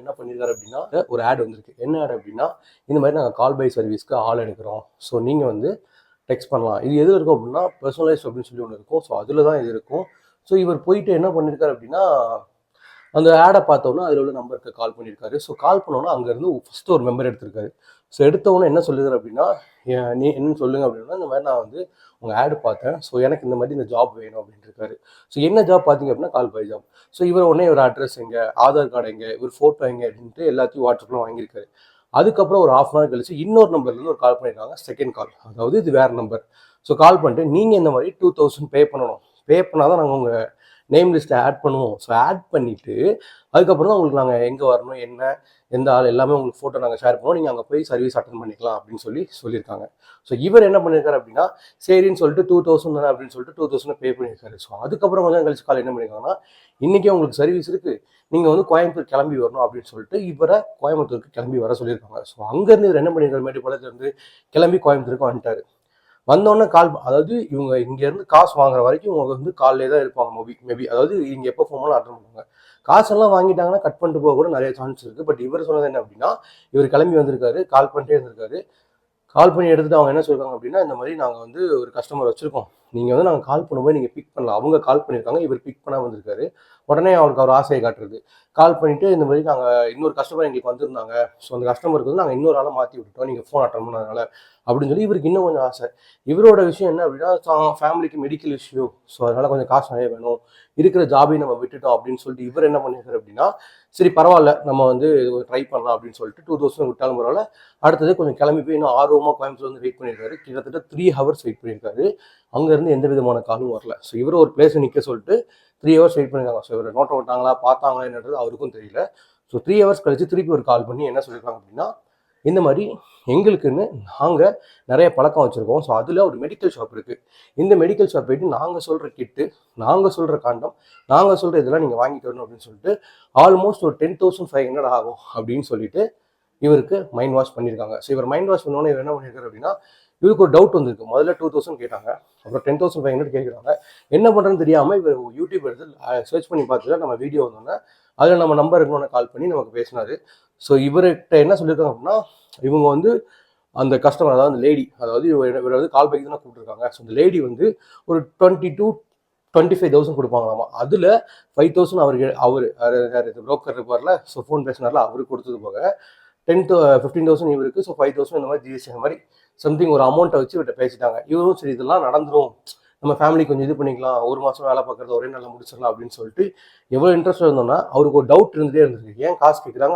என்ன பண்ணியிருக்காரு அப்படின்னா ஒரு ஆட் வந்திருக்கு. என்ன ஆட் அப்படின்னா, இந்த மாதிரி நாங்கள் கால் பை சர்வீஸ்க்கு ஆள் எடுக்கிறோம். ஸோ நீங்கள் வந்து டெக்ஸ்ட் பண்ணலாம். இது எது இருக்கும் அப்படின்னா பர்சனலைஸ் அப்படின்னு சொல்லி ஒன்று இருக்கும். ஸோ அதில் தான் இது இருக்கும். ஸோ இவர் போயிட்டு என்ன பண்ணியிருக்காரு அப்படின்னா, அந்த ஆடை பார்த்தோன்னா அதில் உள்ள நம்பருக்கு கால் பண்ணியிருக்காரு. ஸோ கால் பண்ணோன்னா அங்கேருந்து ஃபஸ்ட்டு ஒரு மெம்பர் எடுத்திருக்காரு. ஸோ எடுத்தவொன்னே என்ன சொல்லுறாரு அப்படின்னா, நீ என்னன்னு சொல்லுங்க அப்படின்னா, இந்த மாதிரி நான் வந்து உங்கள் ஆடு பார்த்தேன். ஸோ எனக்கு இந்த மாதிரி இந்த ஜாப் வேணும் அப்படின்ட்டு இருக்காரு. ஸோ என்ன ஜாப் பார்த்தீங்க அப்படின்னா கால் பை ஜாப். ஸோ இவர் உடனே ஒரு அட்ரஸ் எங்கே, ஆதார் கார்டு எங்கே, இவர் ஃபோட்டோ எங்கே அப்படின்ட்டு எல்லாத்தையும் வாட்ஸ்அப்பில் வாங்கியிருக்காரு. அதுக்கப்புறம் ஒரு ½ hour கழிச்சு இன்னொரு நம்பர்லேருந்து ஒரு கால் பண்ணியிருக்காங்க. செகண்ட் கால், அதாவது இது வேறு நம்பர். ஸோ கால் பண்ணிட்டு நீங்கள் இந்த மாதிரி 2000 பே பண்ணணும். பே பண்ணால் தான் நாங்கள் உங்கள் நேம் லிஸ்ட்டை ஆட் பண்ணுவோம். ஸோ ஆட் பண்ணிவிட்டு அதுக்கப்புறம் தான் உங்களுக்கு நாங்கள் எங்கே வரணும், என்ன, எந்த ஆள் எல்லாமே உங்களுக்கு ஃபோட்டோ நாங்கள் ஷேர் பண்ணுவோம். நீங்கள் அங்கே போய் சர்வீஸ் அட்டன் பண்ணிக்கலாம் அப்படின்னு சொல்லியிருக்காங்க. ஸோ இவர் என்ன பண்ணியிருக்காரு அப்படின்னா, சரின்னு சொல்லிட்டு 2000 தானே அப்படின்னு சொல்லிட்டு 2000 பே பண்ணியிருக்காரு. ஸோ அதுக்கப்புறம் கொஞ்சம் கழிச்சு கால் என்ன பண்ணியிருக்காங்கன்னா, இன்றைக்கே உங்களுக்கு சர்வீஸ் இருக்குது, நீங்கள் வந்து கோயம்புத்தூர் கிளம்பி வரணும் அப்படின்னு சொல்லிட்டு இவரை கோயம்புத்தூருக்கு கிளம்பி வர சொல்லியிருக்காங்க. ஸோ அங்கேருந்து இவர் என்ன பண்ணியிருக்காரு, மேட்டுப்பாளையத்துலேருந்து கிளம்பி கோயம்புத்தூருக்கு வந்துட்டார். வந்தோடனே அதாவது இவங்க இங்கேருந்து காசு வாங்குற வரைக்கும் இவங்க வந்து கால்லே தான் இருப்பாங்க. மேபி அதாவது இங்கே எப்போ ஃபோன் பண்ணாலும் அட்டன் பண்ணுவாங்க. காசெல்லாம் வாங்கிட்டாங்கன்னா கட் பண்ணிட்டு போக கூட நிறைய சான்ஸ் இருக்குது. பட் இவர் சொன்னது என்ன அப்படின்னா, இவர் கிளம்பி வந்திருக்காரு, கால் பண்ணிட்டே இருந்திருக்காரு. கால் பண்ணி எடுத்துட்டு அவங்க என்ன சொல்றாங்க அப்படின்னா, இந்த மாதிரி நாங்கள் வந்து ஒரு கஸ்டமர் வச்சுருக்கோம், நீங்கள் வந்து நாங்கள் கால் பண்ணும்போது நீங்கள் பிக் பண்ணலாம். அவங்க கால் பண்ணியிருக்காங்க, இவர் பிக் பண்ணாமல் வந்திருக்காரு. உடனே அவருக்கு அவர் ஆசையை காட்டுறது, கால் பண்ணிவிட்டு இந்த மாதிரி நாங்கள் இன்னொரு கஸ்டமர் எங்களுக்கு வந்திருந்தாங்க, ஸோ அந்த கஸ்டமருக்கு வந்து நாங்கள் இன்னொரு ஆளை மாற்றி விட்டுட்டோம் நீங்கள் ஃபோன் அட்டன் பண்ணதுனால அப்படின்னு சொல்லி இவருக்கு இன்னும் கொஞ்சம் ஆசை. இவரோட விஷயம் என்ன அப்படின்னா, ஃபேமிலிக்கு மெடிக்கல் இஷ்யூ, ஸோ அதனால் கொஞ்சம் காசு நிறைய வேணும், இருக்கிற ஜாபையும் நம்ம விட்டுட்டோம் அப்படின்னு சொல்லிட்டு இவர் என்ன பண்ணியிருக்காரு அப்படின்னா, சரி பரவாயில்ல நம்ம வந்து ட்ரை பண்ணலாம் அப்படின்னு சொல்லிட்டு 2000 விட்டாலும் பரவாயில்ல, அடுத்தது கொஞ்சம் கிளம்பி போய் இன்னும் ஆர்வமாக கோயம்புத்தூர் வந்து வெயிட் பண்ணியிருக்காரு. கிட்டத்தட்ட 3 hours வெயிட் பண்ணியிருக்காரு. அங்கேருந்து எந்த விதமான காலும் வரல. ஸோ இவர் ஒரு பிளேஸை நிற்க சொல்லிட்டு 3 hours வெயிட் பண்ணியிருக்காங்க. ஸோ இவர் நோட்டை விட்டாங்களா, பார்த்தாங்களா என்னன்றது அவருக்கும் தெரியல. ஸோ 3 hours கழிச்சு திருப்பி ஒரு கால் பண்ணி என்ன சொல்லியிருக்காங்க அப்படின்னா, இந்த மாதிரி எங்களுக்குன்னு நாங்கள் நிறைய பழக்கம் வச்சுருக்கோம். ஸோ அதில் ஒரு மெடிக்கல் ஷாப் இருக்குது. இந்த மெடிக்கல் ஷாப் போயிட்டு நாங்கள் சொல்கிற கிட்டு, நாங்கள் சொல்கிற காண்டம், நாங்கள் சொல்கிற இதெல்லாம் நீங்கள் வாங்கிட்டு வரணும் அப்படின்னு சொல்லிட்டு ஆல்மோஸ்ட் ஒரு 10,500 ஆகும் அப்படின்னு சொல்லிட்டு இவருக்கு மைண்ட் வாஷ் பண்ணியிருக்காங்க. ஸோ இவர் மைண்ட் வாஷ் பண்ணோன்னே இவர் என்ன பண்ணியிருக்காரு அப்படின்னா, இவருக்கு ஒரு டவுட் வந்திருக்கு. முதல்ல 2000 கேட்டாங்க, அப்புறம் 10,500 கேட்குறாங்க. என்ன பண்ணுறதுன்னு தெரியாமல் இவர் யூடியூப் எடுத்து சர்ச் பண்ணி பார்த்துட்டு நம்ம வீடியோ வந்தோன்னே அதில் நம்ம நம்பர் இருக்கணும்னு கால் பண்ணி நமக்கு பேசினார். ஸோ இவர்கிட்ட என்ன சொல்லியிருக்காங்க அப்படின்னா, இவங்க வந்து அந்த கஸ்டமர், அதாவது அந்த லேடி, அதாவது இவர் வந்து கால் பைக்கு தானே கூப்பிட்டுருக்காங்க. ஸோ அந்த லேடி வந்து ஒரு 22,000-25,000 கொடுப்பாங்களாமா. அதில் 5,000 அவர் புரோக்கர் இருப்பார்ல, ஸோ ஃபோன் பேசினார்ல, அவருக்கு கொடுத்தது போக 15,000 இவருக்கு, ஸோ 5,000 இந்த மாதிரி ஜிஎஸ்டி அந்த மாதிரி சம்திங் ஒரு அமௌண்ட்டை வச்சு இவர்கிட்ட பேசிட்டாங்க. இவரும் சரி இதெல்லாம் நடந்துடும், நம்ம ஃபேமிலி கொஞ்சம் இது பண்ணிக்கலாம், ஒரு மாதம் வேலை பார்க்குறது ஒரே நாளில் முடிச்சிடலாம் அப்படின்னு சொல்லிட்டு எவ்வளோ இன்ட்ரெஸ்ட் இருந்தோம்னா, அவருக்கு ஒரு டவுட் இருந்துகிட்டே இருந்திருக்கு. ஏன் காசு கேட்குறாங்க,